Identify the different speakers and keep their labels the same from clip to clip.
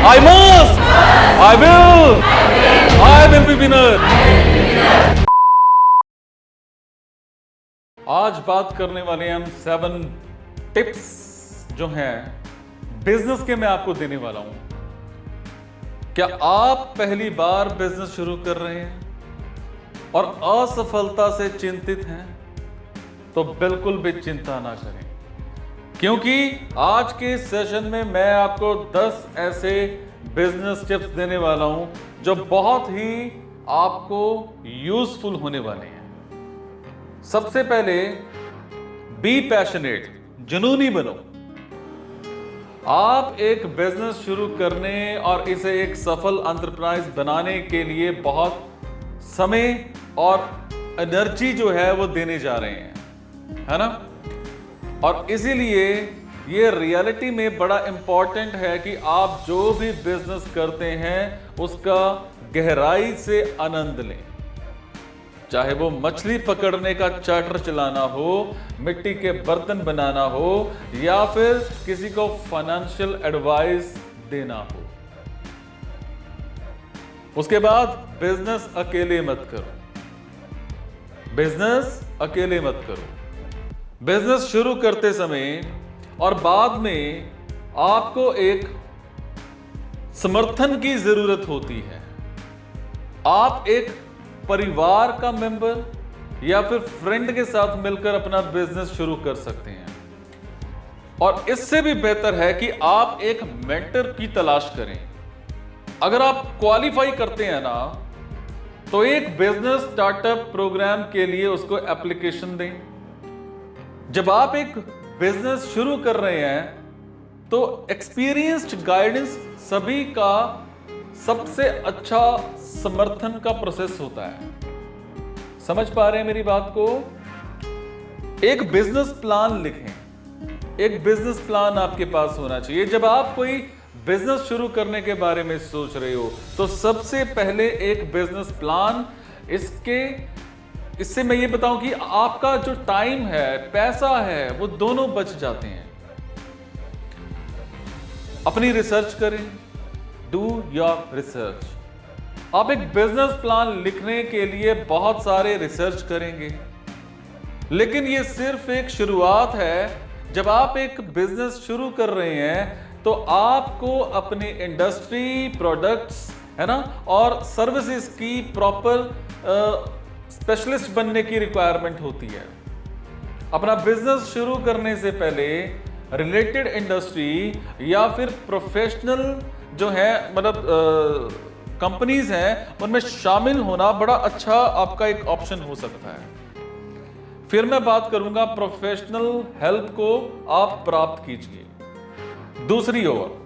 Speaker 1: I must. I will. I will be winner. आज बात करने वाले हैं हम 7 टिप्स जो हैं बिजनेस के मैं आपको देने वाला हूं। क्या आप पहली बार बिजनेस शुरू कर रहे हैं और असफलता से चिंतित हैं तो बिल्कुल भी चिंता ना करें, क्योंकि आज के सेशन में मैं आपको 10 ऐसे बिजनेस टिप्स देने वाला हूं जो बहुत ही आपको यूजफुल होने वाले हैं। सबसे पहले बी पैशनेट, जुनूनी बनो। आप एक बिजनेस शुरू करने और इसे एक सफल एंटरप्राइज बनाने के लिए बहुत समय और एनर्जी जो है वो देने जा रहे हैं, है ना। और इसीलिए ये रियलिटी में बड़ा इंपॉर्टेंट है कि आप जो भी बिजनेस करते हैं उसका गहराई से आनंद लें, चाहे वो मछली पकड़ने का चार्टर चलाना हो, मिट्टी के बर्तन बनाना हो या फिर किसी को फाइनेंशियल एडवाइस देना हो। उसके बाद बिजनेस अकेले मत करो। बिजनेस अकेले मत करो। बिजनेस शुरू करते समय और बाद में आपको एक समर्थन की जरूरत होती है। आप एक परिवार का मेंबर या फिर फ्रेंड के साथ मिलकर अपना बिजनेस शुरू कर सकते हैं, और इससे भी बेहतर है कि आप एक मेंटर की तलाश करें। अगर आप क्वालिफाई करते हैं ना, तो एक बिजनेस स्टार्टअप प्रोग्राम के लिए उसको एप्लीकेशन दें। जब आप एक बिजनेस शुरू कर रहे हैं तो एक्सपीरियंस्ड गाइडेंस सभी का सबसे अच्छा समर्थन का प्रोसेस होता है। समझ पा रहे हैं मेरी बात को? एक बिजनेस प्लान लिखें। एक बिजनेस प्लान आपके पास होना चाहिए। जब आप कोई बिजनेस शुरू करने के बारे में सोच रहे हो तो सबसे पहले एक बिजनेस प्लान, इससे मैं ये बताऊं कि आपका जो टाइम है, पैसा है, वो दोनों बच जाते हैं। अपनी रिसर्च करें, डू योर रिसर्च। आप एक बिजनेस प्लान लिखने के लिए बहुत सारे रिसर्च करेंगे, लेकिन ये सिर्फ एक शुरुआत है। जब आप एक बिजनेस शुरू कर रहे हैं तो आपको अपनी इंडस्ट्री, प्रोडक्ट्स, है ना, और सर्विसेज की प्रॉपर स्पेशलिस्ट बनने की रिक्वायरमेंट होती है। अपना बिजनेस शुरू करने से पहले रिलेटेड इंडस्ट्री या फिर प्रोफेशनल जो है, मतलब कंपनीज हैं, उनमें शामिल होना बड़ा अच्छा आपका एक ऑप्शन हो सकता है। फिर मैं बात करूंगा प्रोफेशनल हेल्प को आप प्राप्त कीजिए। दूसरी ओर,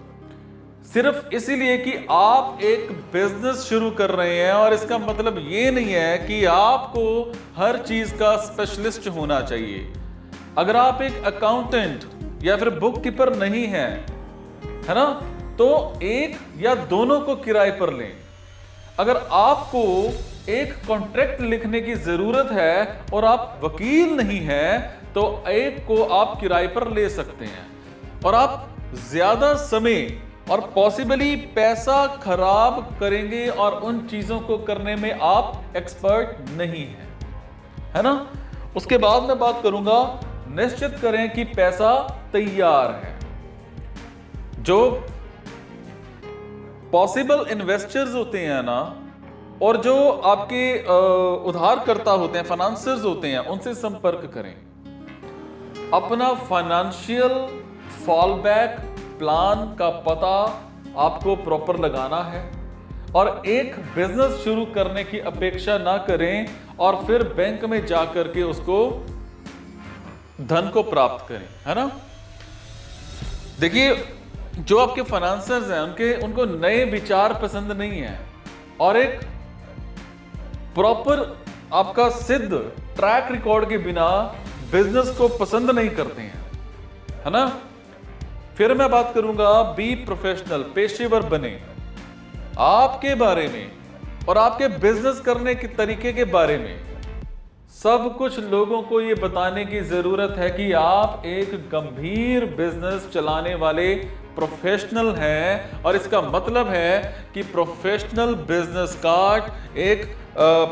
Speaker 1: सिर्फ इसीलिए कि आप एक बिजनेस शुरू कर रहे हैं और इसका मतलब ये नहीं है कि आपको हर चीज का स्पेशलिस्ट होना चाहिए। अगर आप एक अकाउंटेंट या फिर बुक कीपर नहीं है ना, तो एक या दोनों को किराए पर लें। अगर आपको एक कॉन्ट्रैक्ट लिखने की जरूरत है और आप वकील नहीं हैं, तो एक को आप किराए पर ले सकते हैं, और आप ज्यादा समय और पॉसिबली पैसा खराब करेंगे और उन चीजों को करने में आप एक्सपर्ट नहीं हैं, है ना। उसके बाद मैं बात करूंगा, निश्चित करें कि पैसा तैयार है। जो पॉसिबल इन्वेस्टर्स होते हैं ना, और जो आपके उधारकर्ता होते हैं, फाइनेंसर्स होते हैं, उनसे संपर्क करें। अपना फाइनेंशियल फॉलबैक प्लान का पता आपको प्रॉपर लगाना है, और एक बिजनेस शुरू करने की अपेक्षा ना करें और फिर बैंक में जाकर के उसको धन को प्राप्त करें, है ना। देखिए, जो आपके फाइनेंसर्स हैं उनको नए विचार पसंद नहीं है, और एक प्रॉपर आपका सिद्ध ट्रैक रिकॉर्ड के बिना बिजनेस को पसंद नहीं करते हैं, है ना। फिर मैं बात करूंगा बी प्रोफेशनल, पेशेवर बने। आपके बारे में और आपके बिजनेस करने के तरीके के बारे में सब कुछ लोगों को ये बताने की जरूरत है कि आप एक गंभीर बिजनेस चलाने वाले प्रोफेशनल हैं, और इसका मतलब है कि प्रोफेशनल बिजनेस कार्ड, एक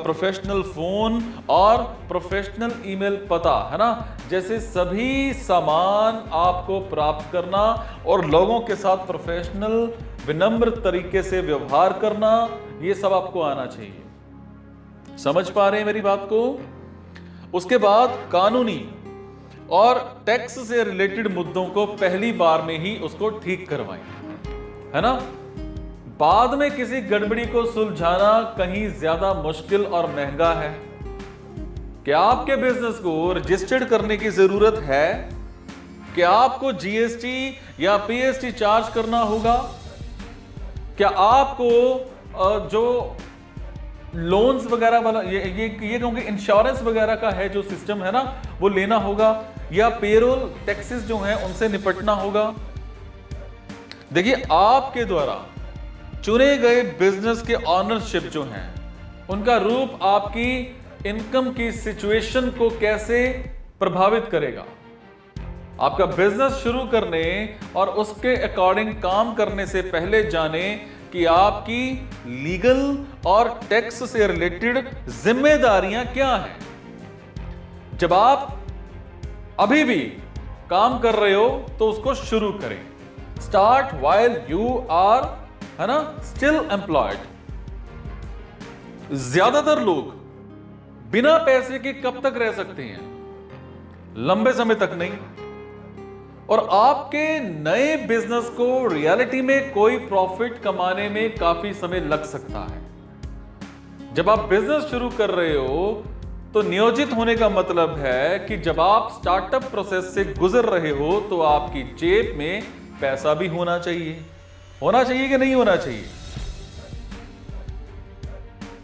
Speaker 1: प्रोफेशनल फोन और प्रोफेशनल ईमेल पता, है ना, जैसे सभी सामान आपको प्राप्त करना और लोगों के साथ प्रोफेशनल विनम्र तरीके से व्यवहार करना, ये सब आपको आना चाहिए। समझ पा रहे हैं मेरी बात को? उसके बाद कानूनी और टैक्स से रिलेटेड मुद्दों को पहली बार में ही उसको ठीक करवाएं, है ना। बाद में किसी गड़बड़ी को सुलझाना कहीं ज्यादा मुश्किल और महंगा है। क्या आपके बिजनेस को रजिस्टर्ड करने की जरूरत है? क्या आपको जीएसटी या पीएसटी चार्ज करना होगा? क्या आपको जो लोन्स वगैरह वाला ये क्योंकि इंश्योरेंस वगैरह का है जो सिस्टम है ना, वो लेना होगा, या पेरोल टैक्सेस जो हैं उनसे निपटना होगा? देखिए, आपके द्वारा चुने गए बिजनेस के ऑनरशिप जो हैं, उनका रूप आपकी इनकम की सिचुएशन को कैसे प्रभावित करेगा। आपका बिजनेस शुरू करने और उसके अकॉर्डिंग काम करने से पहले जाने कि आपकी लीगल और टैक्स से रिलेटेड जिम्मेदारियां क्या हैं। जब आप अभी भी काम कर रहे हो तो उसको शुरू करें। स्टार्ट व्हाइल यू आर, है ना, स्टिल एम्प्लॉयड। ज्यादातर लोग बिना पैसे के कब तक रह सकते हैं? लंबे समय तक नहीं। और आपके नए बिजनेस को रियलिटी में कोई प्रॉफिट कमाने में काफी समय लग सकता है। जब आप बिजनेस शुरू कर रहे हो तो नियोजित होने का मतलब है कि जब आप स्टार्टअप प्रोसेस से गुजर रहे हो तो आपकी जेब में पैसा भी होना चाहिए कि नहीं होना चाहिए?